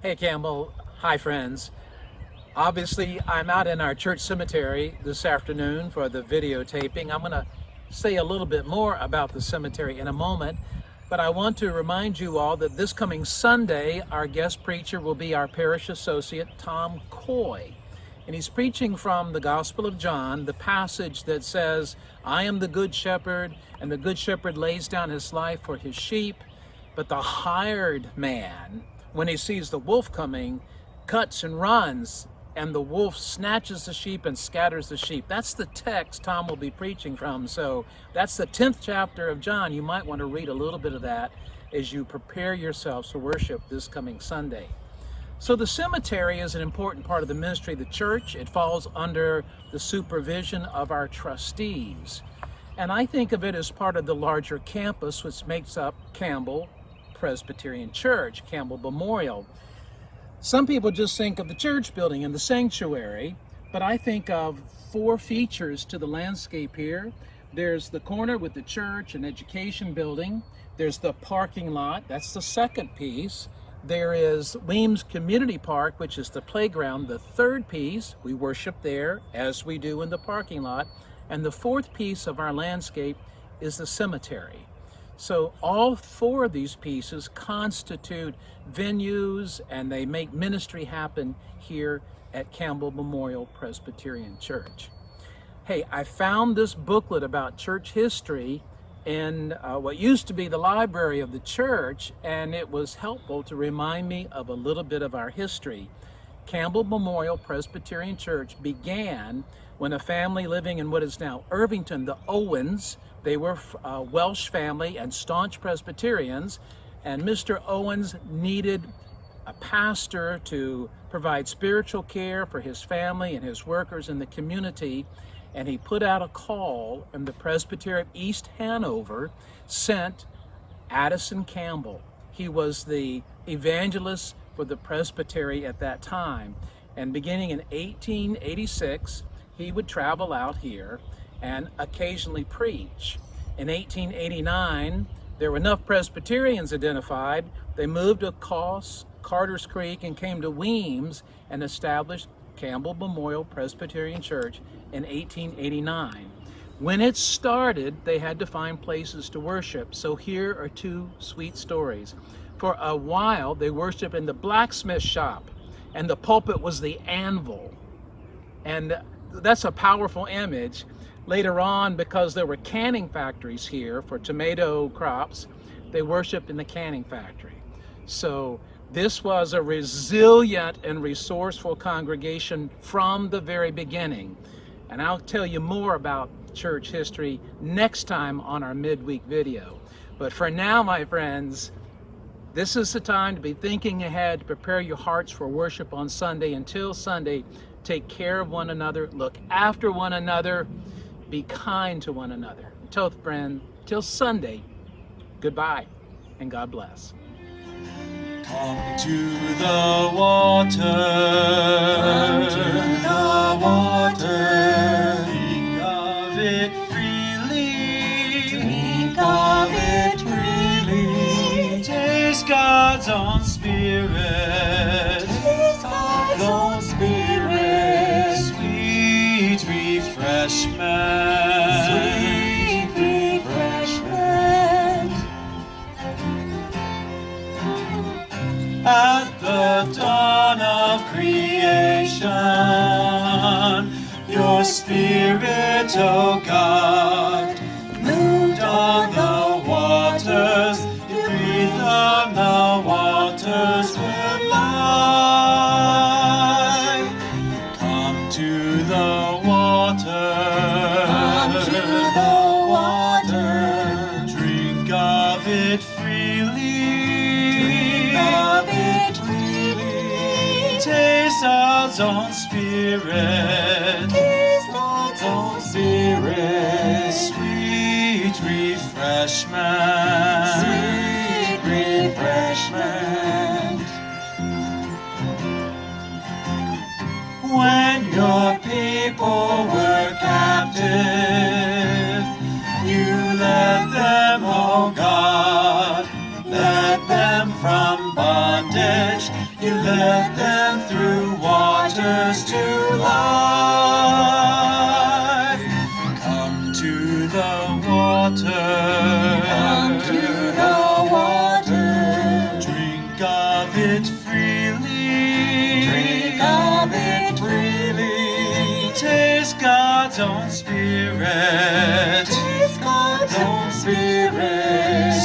Hey Campbell, hi friends. Obviously, I'm out in our church cemetery this afternoon for the videotaping. I'm going to say a little bit more about the cemetery in a moment, but I want to remind you all that this coming Sunday, our guest preacher will be our parish associate, Tom Coy. And he's preaching from the Gospel of John, the passage that says, I am the good shepherd, and the good shepherd lays down his life for his sheep. But the hired man, when he sees the wolf coming, cuts and runs, and the wolf snatches the sheep and scatters the sheep. That's the text Tom will be preaching from. So that's the 10th chapter of John. You might want to read a little bit of that as you prepare yourselves for worship this coming Sunday. So the cemetery is an important part of the ministry of the church. It falls under the supervision of our trustees. And I think of it as part of the larger campus, which makes up Campbell Presbyterian Church, Campbell Memorial. Some people just think of the church building and the sanctuary, but I think of four features to the landscape here. There's the corner with the church and education building. There's the parking lot, that's the second piece. There is Weems Community Park, which is the playground, the third piece. We worship there as we do in the parking lot. And the fourth piece of our landscape is the cemetery. So all four of these pieces constitute venues and they make ministry happen here at Campbell Memorial Presbyterian Church. Hey, I found this booklet about church history in what used to be the library of the church, and it was helpful to remind me of a little bit of our history. Campbell Memorial Presbyterian Church began when a family living in what is now Irvington, the Owens, they were a Welsh family and staunch Presbyterians, and Mr. Owens needed a pastor to provide spiritual care for his family and his workers in the community, and he put out a call, and the Presbytery of East Hanover sent Addison Campbell. He was the evangelist for the presbytery at that time, and beginning in 1886, he would travel out here and occasionally preach. In 1889, there were enough Presbyterians identified. They moved across Carter's Creek and came to Weems and established Campbell Memorial Presbyterian Church in 1889. When it started, they had to find places to worship. So here are two sweet stories. For a while, they worshiped in the blacksmith shop, and the pulpit was the anvil. And that's a powerful image. Later on, because there were canning factories here for tomato crops, they worshiped in the canning factory. So this was a resilient and resourceful congregation from the very beginning. And I'll tell you more about church history next time on our midweek video. But for now, my friends, this is the time to be thinking ahead, to prepare your hearts for worship on Sunday. Until Sunday, take care of one another, look after one another, be kind to one another. Till Sunday, goodbye and God bless. Come to the water. Come to the water. Drink of it freely. Drink of it freely. Taste God's own Spirit. Taste God's own Spirit. Sweet refreshment. Sweet refreshment. At the dawn of creation, your Spirit, O God, moved on the waters. You breathed on the waters with life. Come to the water. Come to the water. Drink of it freely. Taste God's own Spirit. Taste God's own Spirit. Sweet refreshment. Sweet refreshment. When your people were captive, you led them, O God. Led them from bondage. You led them through waters to life. Come to the water. Come to the water. Drink of it freely. Drink of it freely. Taste God's own Spirit. Taste God's own Spirit.